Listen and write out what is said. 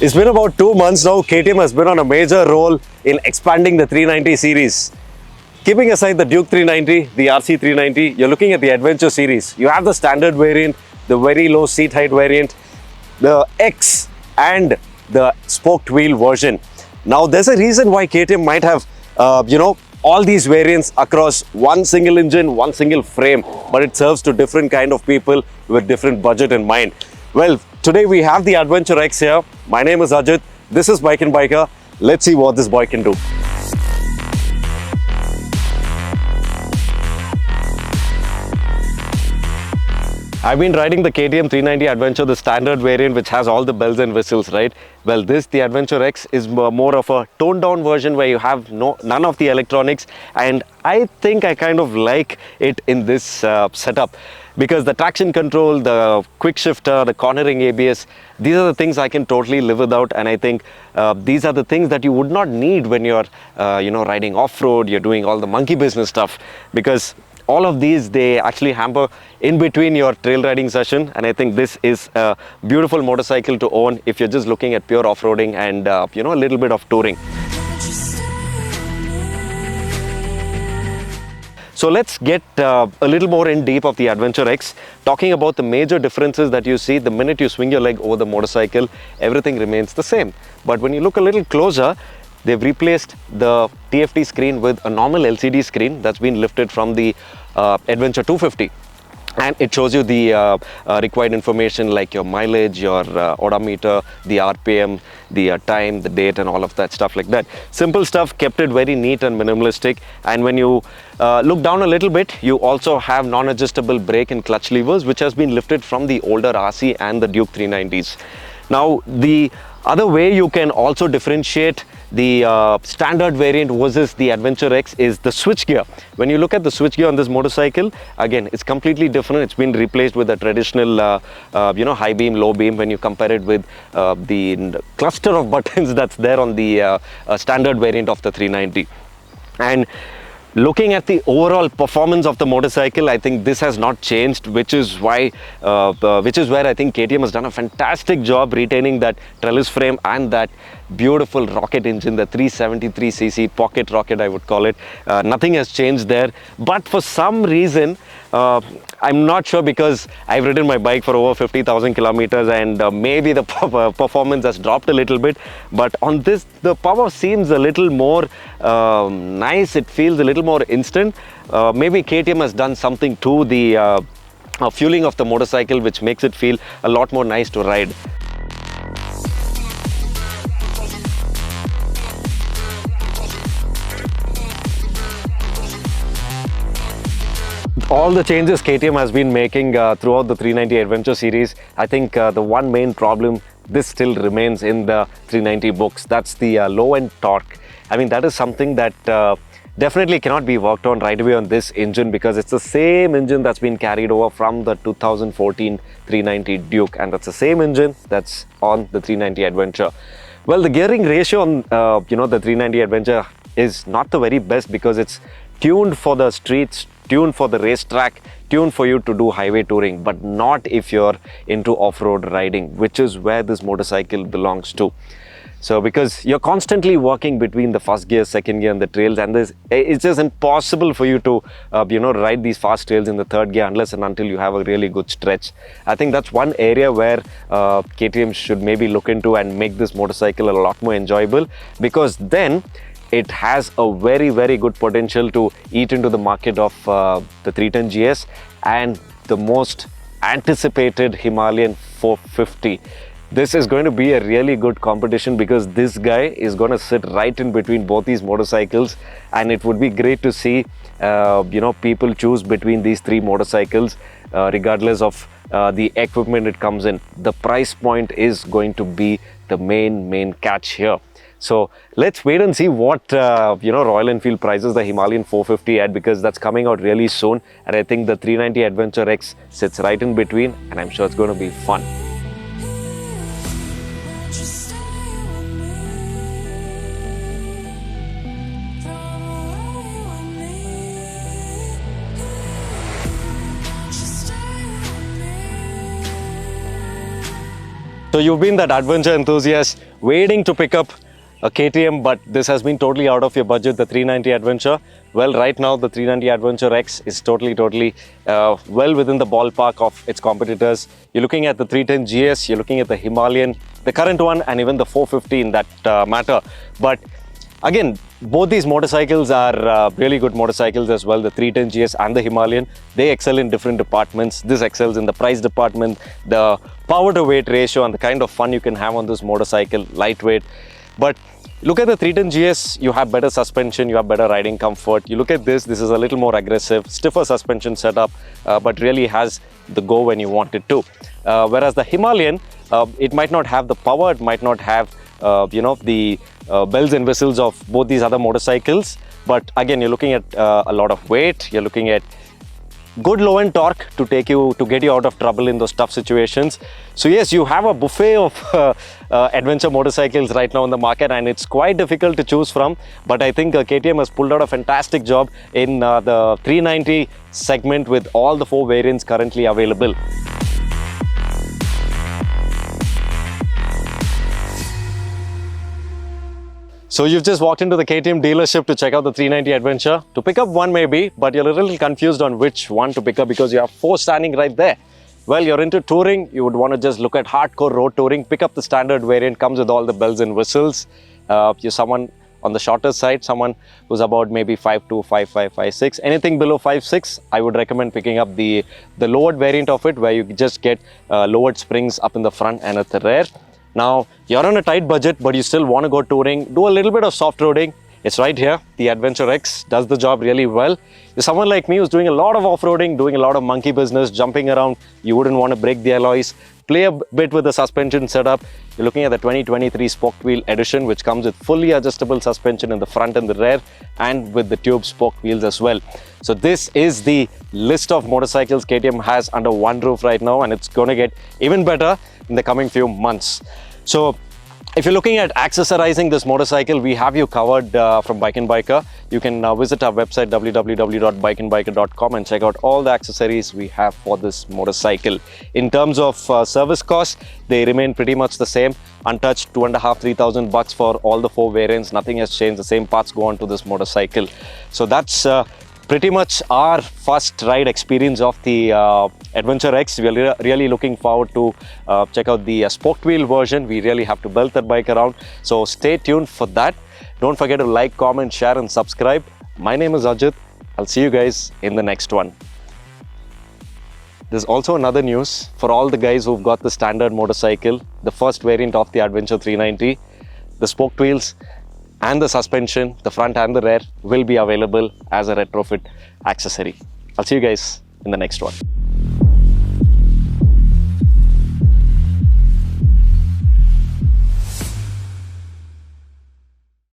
It's been about 2 months now. KTM has been on a major role in expanding the 390 series. Keeping aside the Duke 390, the RC 390, you're looking at the Adventure series. You have the standard variant, the very low seat height variant, the X and the spoked wheel version. Now there's a reason why KTM might have, all these variants across one single engine, one single frame, but it serves to different kind of people with different budget in mind. Well, today we have the Adventure X here. My name is Ajit. This is Bikenbiker. Let's see what this boy can do. I've been riding the KTM 390 Adventure, the standard variant, which has all the bells and whistles, right? Well, the Adventure X, is more of a toned down version where you have none of the electronics, and I think I kind of like it in this setup because the traction control, the quick shifter, the cornering ABS, these are the things I can totally live without, and I think these are the things that you would not need when you're riding off-road, you're doing all the monkey business stuff, because all of these, they actually hamper in between your trail riding session, and I think this is a beautiful motorcycle to own if you're just looking at pure off-roading and a little bit of touring. So let's get a little more in deep of the Adventure X, talking about the major differences that you see the minute you swing your leg over the motorcycle. Everything remains the same, but when you look a little closer, they've replaced the TFT screen with a normal LCD screen that's been lifted from the Adventure 250. And it shows you the required information like your mileage, your odometer, the RPM, the time, the date, and all of that stuff like that. Simple stuff, kept it very neat and minimalistic. And when you look down a little bit, you also have non-adjustable brake and clutch levers, which has been lifted from the older RC and the Duke 390s. Now, the other way you can also differentiate the standard variant versus the Adventure X is the switchgear. When you look at the switchgear on this motorcycle, again, it's completely different. It's been replaced with a traditional, high beam, low beam when you compare it with the cluster of buttons that's there on the standard variant of the 390. And looking at the overall performance of the motorcycle, I think this has not changed, which is where I think KTM has done a fantastic job retaining that trellis frame and that beautiful rocket engine, the 373cc pocket rocket, I would call it. Nothing has changed there, but for some reason, I'm not sure, because I've ridden my bike for over 50,000 kilometers and maybe the performance has dropped a little bit, but on this the power seems a little more nice. It feels a little more instant. Maybe KTM has done something to the fueling of the motorcycle which makes it feel a lot more nice to ride. All the changes KTM has been making throughout the 390 Adventure series, I think the one main problem, this still remains in the 390 books. That's the low-end torque. I mean, that is something that definitely cannot be worked on right away on this engine, because it's the same engine that's been carried over from the 2014 390 Duke, and that's the same engine that's on the 390 Adventure. Well, the gearing ratio on the 390 Adventure is not the very best, because it's tuned for the streets, tuned for the racetrack, tuned for you to do highway touring, but not if you're into off-road riding, which is where this motorcycle belongs to. So because you're constantly working between the first gear, second gear, and the trails, and it's just impossible for you to ride these fast trails in the third gear unless and until you have a really good stretch. I think that's one area where KTM should maybe look into and make this motorcycle a lot more enjoyable, because then it has a very, very good potential to eat into the market of the 310 GS and the most anticipated Himalayan 450. This is going to be a really good competition, because this guy is going to sit right in between both these motorcycles, and it would be great to see people choose between these three motorcycles regardless of the equipment it comes in. The price point is going to be the main catch here. So let's wait and see what Royal Enfield prices the Himalayan 450 at, because that's coming out really soon, and I think the 390 Adventure X sits right in between, and I'm sure it's going to be fun. So you've been that adventure enthusiast waiting to pick up a KTM, but this has been totally out of your budget, the 390 Adventure. Well, right now the 390 Adventure X is totally well within the ballpark of its competitors. You're looking at the 310 GS, you're looking at the Himalayan, the current one, and even the 450 in that matter. But again, both these motorcycles are really good motorcycles as well, the 310 GS and the Himalayan. They excel in different departments. This excels in the price department, the power to weight ratio, and the kind of fun you can have on this motorcycle, lightweight. But look at the 310 GS, you have better suspension, you have better riding comfort. You look at this is a little more aggressive, stiffer suspension setup, but really has the go when you want it to. Whereas the Himalayan, it might not have the power, it might not have the bells and whistles of both these other motorcycles. But again, you're looking at a lot of weight, you're looking at good low-end torque to get you out of trouble in those tough situations. So yes, you have a buffet of adventure motorcycles right now in the market, and it's quite difficult to choose from. But I think KTM has pulled out a fantastic job in the 390 segment with all the 4 variants currently available. So you've just walked into the KTM dealership to check out the 390 Adventure. To pick up one maybe, but you're a little confused on which one to pick up because you have 4 standing right there. Well, you're into touring, you would want to just look at hardcore road touring, pick up the standard variant, comes with all the bells and whistles. You're someone on the shorter side, someone who's about maybe 5'2", 5'5", 5'6". Anything below 5'6", I would recommend picking up the lowered variant of it, where you just get lowered springs up in the front and at the rear. Now, you're on a tight budget, but you still want to go touring, do a little bit of soft roading. It's right here. The Adventure X does the job really well. If someone like me who's doing a lot of off-roading, doing a lot of monkey business, jumping around, you wouldn't want to break the alloys, play a bit with the suspension setup. You're looking at the 2023 Spoked Wheel Edition, which comes with fully adjustable suspension in the front and the rear, and with the tube spoke wheels as well. So this is the list of motorcycles KTM has under one roof right now, and it's going to get even better in the coming few months. So if you're looking at accessorizing this motorcycle, we have you covered from Bikenbiker. You can visit our website www.bikenbiker.com and check out all the accessories we have for this motorcycle. In terms of service costs, they remain pretty much the same, untouched, $2,500–3,000 bucks for all the 4 variants. Nothing has changed. The same parts go on to this motorcycle. So that's pretty much our first ride experience of the Adventure X. We are really looking forward to check out the spoked wheel version. We really have to belt that bike around. So stay tuned for that. Don't forget to like, comment, share and subscribe. My name is Ajit. I'll see you guys in the next one. There's also another news for all the guys who've got the standard motorcycle, the first variant of the Adventure 390. The spoked wheels and the suspension, the front and the rear, will be available as a retrofit accessory. I'll see you guys in the next one.